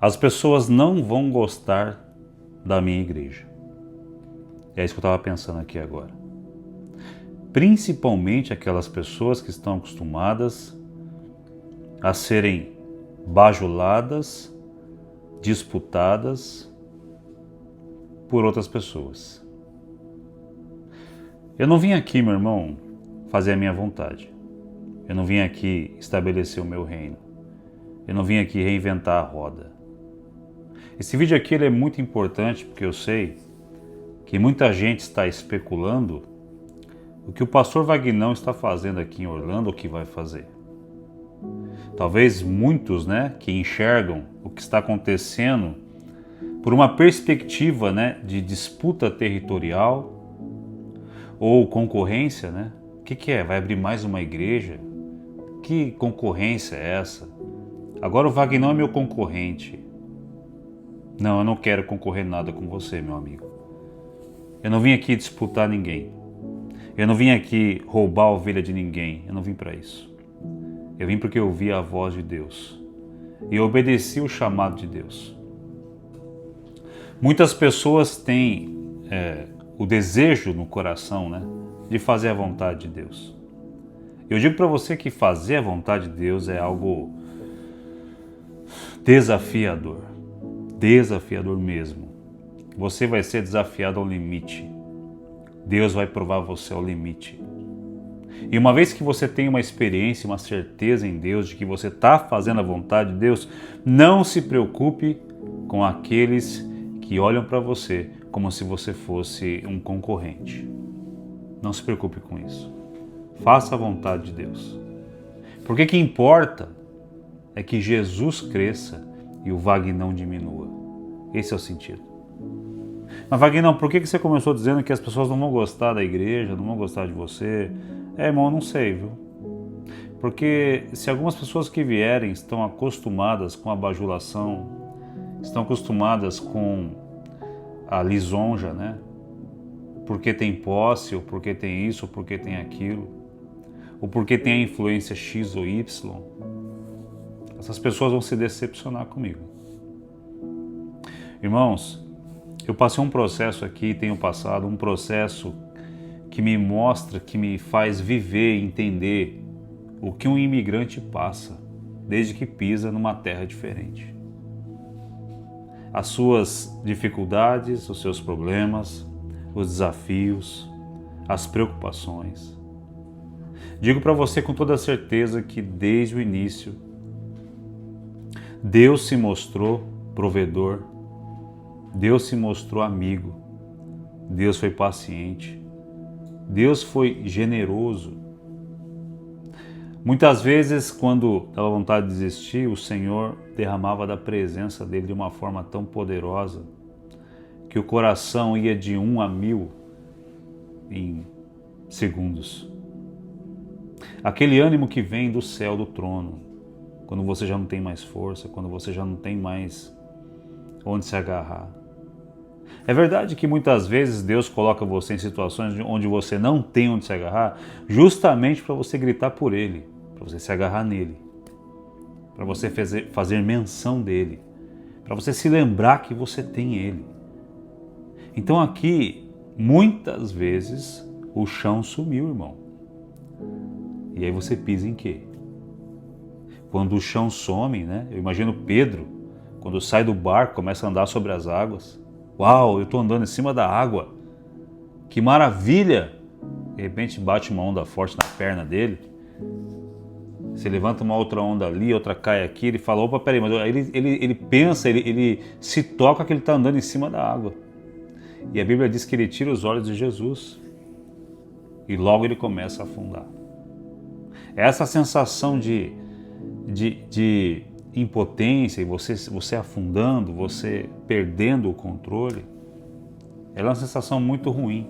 As pessoas não vão gostar da minha igreja. É isso que eu estava pensando aqui agora. Principalmente aquelas pessoas que estão acostumadas a serem bajuladas, disputadas por outras pessoas. Eu não vim aqui, meu irmão, fazer a minha vontade. Eu não vim aqui estabelecer o meu reino. Eu não vim aqui reinventar a roda. Esse vídeo aqui ele é muito importante porque eu sei que muita gente está especulando o que o pastor Vagnão está fazendo aqui em Orlando ou o que vai fazer. Talvez muitos, que enxergam o que está acontecendo por uma perspectiva, de disputa territorial ou concorrência, O que é? Vai abrir mais uma igreja? Que concorrência é essa? Agora o Vagnão é meu concorrente. Não, eu não quero concorrer nada com você, meu amigo. Eu não vim aqui disputar ninguém. Eu não vim aqui roubar a ovelha de ninguém. Eu não vim para isso. Eu vim porque eu ouvi a voz de Deus. E eu obedeci o chamado de Deus. Muitas pessoas têm o desejo no coração, de fazer a vontade de Deus. Eu digo para você que fazer a vontade de Deus é algo desafiador. Desafiador mesmo. Você vai ser desafiado ao limite. Deus vai provar você ao limite. E uma vez que você tem uma experiência, uma certeza em Deus de que você está fazendo a vontade de Deus, não se preocupe com aqueles que olham para você como se você fosse um concorrente. Não se preocupe com isso. Faça a vontade de Deus. Porque o que importa é que Jesus cresça e o Vagnão diminua. Esse é o sentido. Mas Vagnão, por que você começou dizendo que as pessoas não vão gostar da igreja, não vão gostar de você? Irmão, eu não sei, viu? Porque se algumas pessoas que vierem estão acostumadas com a bajulação, estão acostumadas com a lisonja, Porque tem posse, ou porque tem isso, ou porque tem aquilo, ou porque tem a influência X ou Y, essas pessoas vão se decepcionar comigo. Irmãos, eu passei um processo aqui, tenho passado um processo que me mostra, que me faz viver e entender o que um imigrante passa desde que pisa numa terra diferente. As suas dificuldades, os seus problemas, os desafios, as preocupações. Digo para você com toda certeza que desde o início Deus se mostrou provedor, Deus se mostrou amigo, Deus foi paciente, Deus foi generoso. Muitas vezes, quando dava vontade de desistir, o Senhor derramava da presença dele de uma forma tão poderosa que o coração ia de 1 a 1000 em segundos. Aquele ânimo que vem do céu, do trono, quando você já não tem mais força, quando você já não tem mais onde se agarrar. É verdade que muitas vezes Deus coloca você em situações onde você não tem onde se agarrar, justamente para você gritar por Ele, para você se agarrar nele, para você fazer menção dele, para você se lembrar que você tem Ele. Então aqui, muitas vezes, o chão sumiu, irmão. E aí você pisa em quê? Quando o chão some, eu imagino Pedro, quando sai do barco, começa a andar sobre as águas. Uau, eu estou andando em cima da água. Que maravilha! De repente bate uma onda forte na perna dele. Se levanta uma outra onda ali, outra cai aqui. Ele fala, opa, peraí, mas ele pensa, ele se toca que ele está andando em cima da água. E a Bíblia diz que ele tira os olhos de Jesus. E logo ele começa a afundar. Essa sensação de impotência e você afundando, você perdendo o controle, ela é uma sensação muito ruim.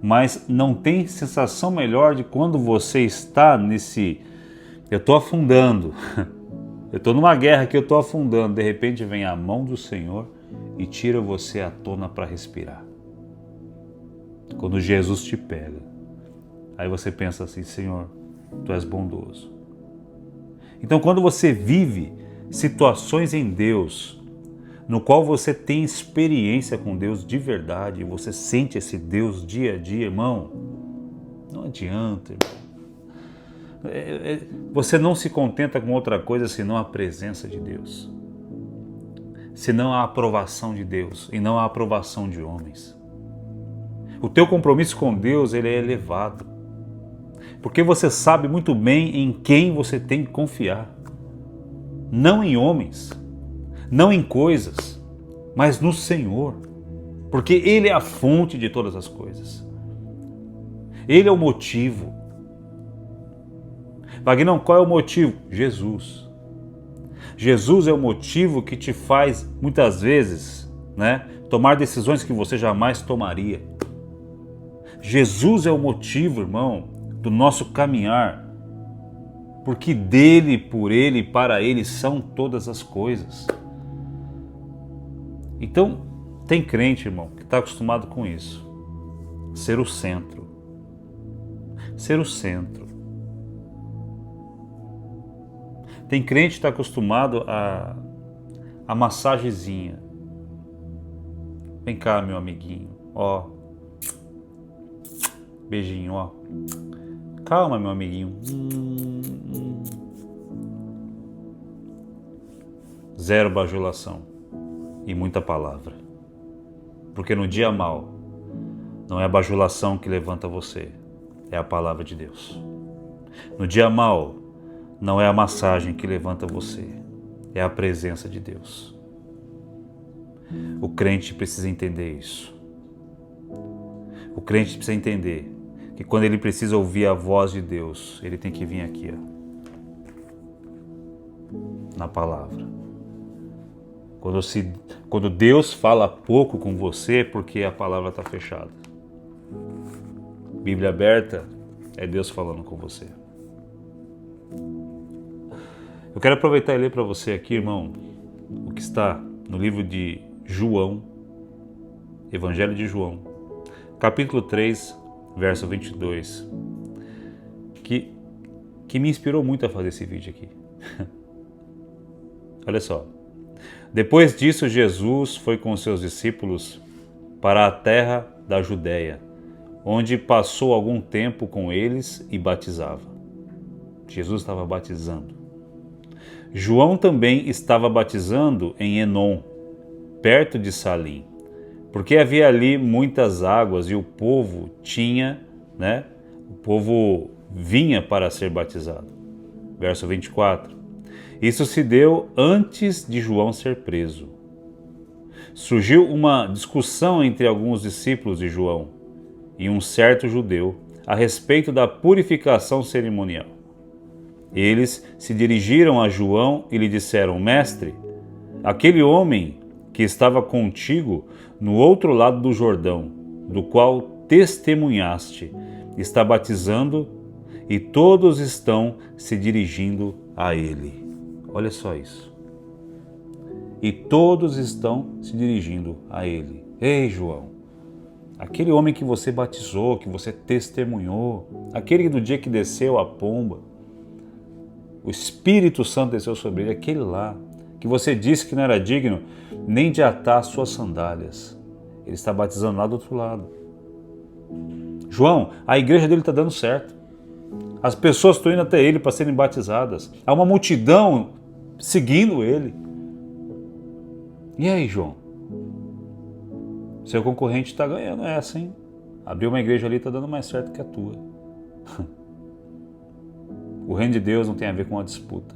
Mas não tem sensação melhor de quando você está eu estou afundando, eu estou numa guerra que eu estou afundando, de repente vem a mão do Senhor e tira você à tona para respirar. Quando Jesus te pega, aí você pensa assim, Senhor, Tu és bondoso. Então quando você vive situações em Deus, no qual você tem experiência com Deus de verdade, você sente esse Deus dia a dia, irmão, não adianta, irmão. Você não se contenta com outra coisa senão a presença de Deus, senão a aprovação de Deus e não a aprovação de homens. O teu compromisso com Deus, ele é elevado, porque você sabe muito bem em quem você tem que confiar, não em homens, não em coisas, mas no Senhor, porque Ele é a fonte de todas as coisas, Ele é o motivo. Vagnão, qual é o motivo? Jesus. Jesus é o motivo que te faz, muitas vezes, tomar decisões que você jamais tomaria. Jesus é o motivo, irmão, do nosso caminhar, porque dele, por ele e para ele são todas as coisas. Então, tem crente, irmão, que está acostumado com isso, ser o centro. Ser o centro. Tem crente que está acostumado a massagenzinha. Vem cá, meu amiguinho, ó. Beijinho, ó. Calma, meu amiguinho. Zero bajulação e muita palavra. Porque no dia mau, não é a bajulação que levanta você, é a palavra de Deus. No dia mau, não é a massagem que levanta você, é a presença de Deus. O crente precisa entender isso. O crente precisa entender que quando ele precisa ouvir a voz de Deus, ele tem que vir aqui, na palavra. Quando Deus fala pouco com você, é porque a palavra está fechada. Bíblia aberta é Deus falando com você. Eu quero aproveitar e ler para você aqui, irmão, o que está no livro de João, Evangelho de João, capítulo 3, verso 22, que me inspirou muito a fazer esse vídeo aqui. Olha só. Depois disso, Jesus foi com seus discípulos para a terra da Judéia, onde passou algum tempo com eles e batizava. Jesus estava batizando. João também estava batizando em Enom, perto de Salim, porque havia ali muitas águas e o povo vinha para ser batizado. Verso 24. Isso se deu antes de João ser preso. Surgiu uma discussão entre alguns discípulos de João e um certo judeu a respeito da purificação cerimonial. Eles se dirigiram a João e lhe disseram: Mestre, aquele homem que estava contigo no outro lado do Jordão, do qual testemunhaste, está batizando e todos estão se dirigindo a ele. Olha só isso. E todos estão se dirigindo a ele. Ei, João, aquele homem que você batizou, que você testemunhou, aquele que no dia que desceu a pomba, o Espírito Santo desceu sobre ele, aquele lá, que você disse que não era digno nem de atar suas sandálias. Ele está batizando lá do outro lado. João, a igreja dele está dando certo. As pessoas estão indo até ele para serem batizadas. Há uma multidão seguindo ele. E aí, João? Seu concorrente está ganhando essa, hein? Abriu uma igreja ali e está dando mais certo que a tua. O reino de Deus não tem a ver com uma disputa.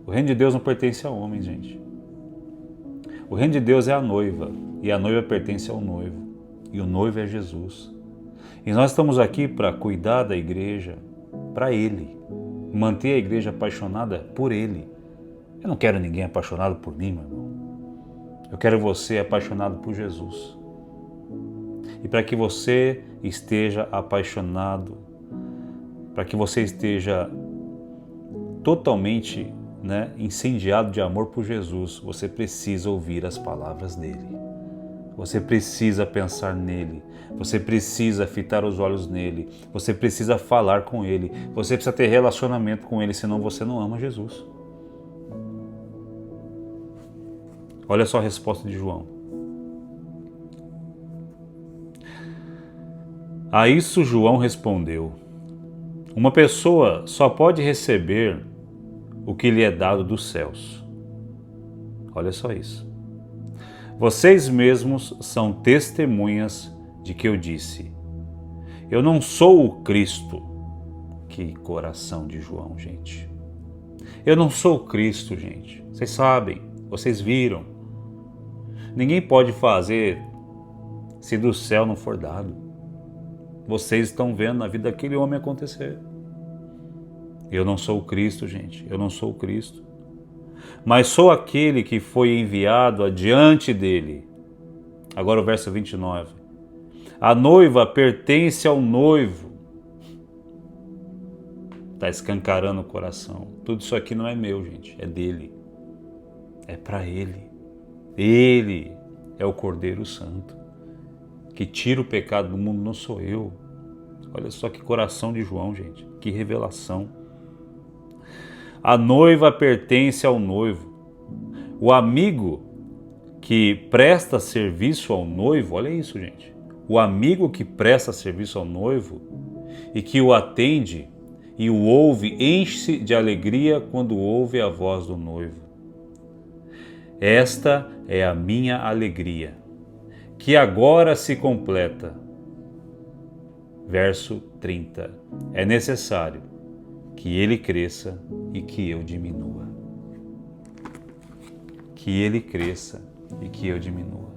O reino de Deus não pertence a homens, gente. O reino de Deus é a noiva, e a noiva pertence ao noivo, e o noivo é Jesus. E nós estamos aqui para cuidar da igreja para Ele, manter a igreja apaixonada por Ele. Eu não quero ninguém apaixonado por mim, meu irmão. Eu quero você apaixonado por Jesus. E para que você esteja apaixonado, para que você esteja totalmente incendiado de amor por Jesus, você precisa ouvir as palavras dele. Você precisa pensar nele. Você precisa fitar os olhos nele. Você precisa falar com ele. Você precisa ter relacionamento com ele, senão você não ama Jesus. Olha só a resposta de João. A isso João respondeu: uma pessoa só pode receber o que lhe é dado dos céus. Olha só isso. Vocês mesmos são testemunhas de que eu disse: eu não sou o Cristo. Que coração de João, gente. Eu não sou o Cristo, gente. Vocês sabem, vocês viram. Ninguém pode fazer se do céu não for dado. Vocês estão vendo na vida daquele homem acontecer. Eu não sou o Cristo, gente. Eu não sou o Cristo. Mas sou aquele que foi enviado adiante dele. Agora o verso 29. A noiva pertence ao noivo. Está escancarando o coração. Tudo isso aqui não é meu, gente. É dele. É para ele. Ele é o Cordeiro Santo. Que tira o pecado do mundo, não sou eu. Olha só que coração de João, gente. Que revelação. A noiva pertence ao noivo. O amigo que presta serviço ao noivo, olha isso, gente. O amigo que presta serviço ao noivo e que o atende e o ouve, enche-se de alegria quando ouve a voz do noivo. Esta é a minha alegria, que agora se completa. Verso 30. É necessário que ele cresça e que eu diminua. Que ele cresça e que eu diminua.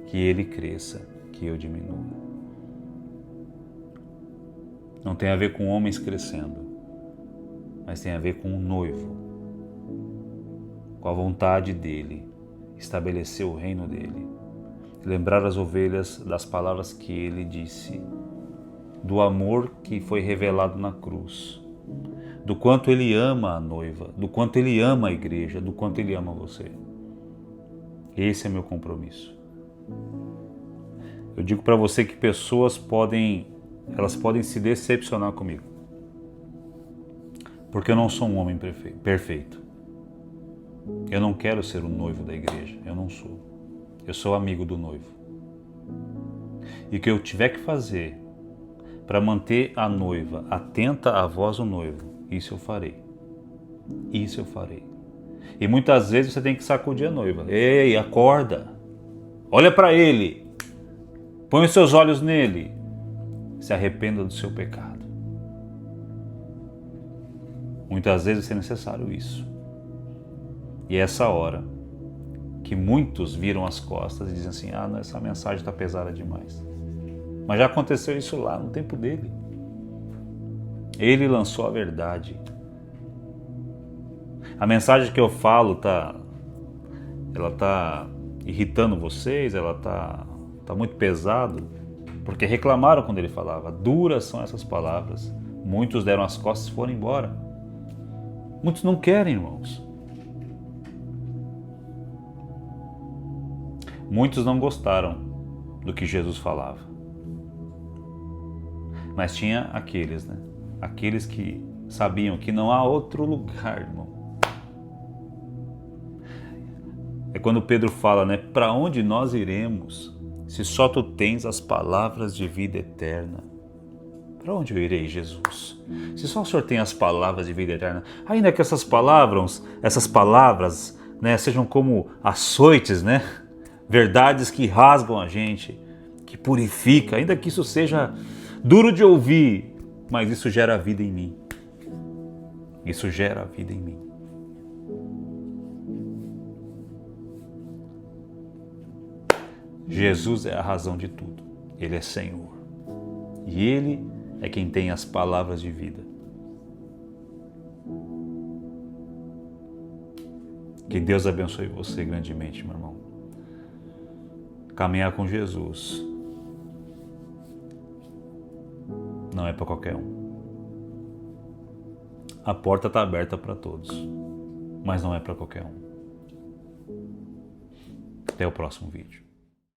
Que ele cresça, que eu diminua. Não tem a ver com homens crescendo, mas tem a ver com o noivo, com a vontade dele, estabelecer o reino dele, lembrar as ovelhas das palavras que ele disse, do amor que foi revelado na cruz, do quanto ele ama a noiva, do quanto ele ama a igreja, do quanto ele ama você. Esse é meu compromisso. Eu digo para você que pessoas podem se decepcionar comigo, porque eu não sou um homem perfeito. Eu não quero ser o noivo da igreja, eu não sou. Eu sou amigo do noivo. E o que eu tiver que fazer para manter a noiva atenta à voz do noivo, isso eu farei. Isso eu farei. E muitas vezes você tem que sacudir a noiva. Ei, acorda. Olha para ele. Põe os seus olhos nele. Se arrependa do seu pecado. Muitas vezes é necessário isso. E é essa hora que muitos viram as costas e dizem assim: ah, não, essa mensagem está pesada demais. Mas já aconteceu isso lá no tempo dele. Ele lançou a verdade. A mensagem que eu falo ela tá irritando vocês, ela tá muito pesado, porque reclamaram quando ele falava. Duras são essas palavras. Muitos deram as costas e foram embora. Muitos não querem, irmãos. Muitos não gostaram do que Jesus falava. Mas tinha aqueles, né? Aqueles que sabiam que não há outro lugar, irmão. É quando Pedro fala, né? Para onde nós iremos, se só tu tens as palavras de vida eterna? Para onde eu irei, Jesus? Se só o Senhor tem as palavras de vida eterna, ainda que essas palavras, né, sejam como açoites, né? Verdades que rasgam a gente, que purifica, ainda que isso seja duro de ouvir, mas isso gera vida em mim. Isso gera vida em mim. Jesus é a razão de tudo. Ele é Senhor. E Ele é quem tem as palavras de vida. Que Deus abençoe você grandemente, meu irmão. Caminhar com Jesus não é para qualquer um. A porta está aberta para todos, mas não é para qualquer um. Até o próximo vídeo.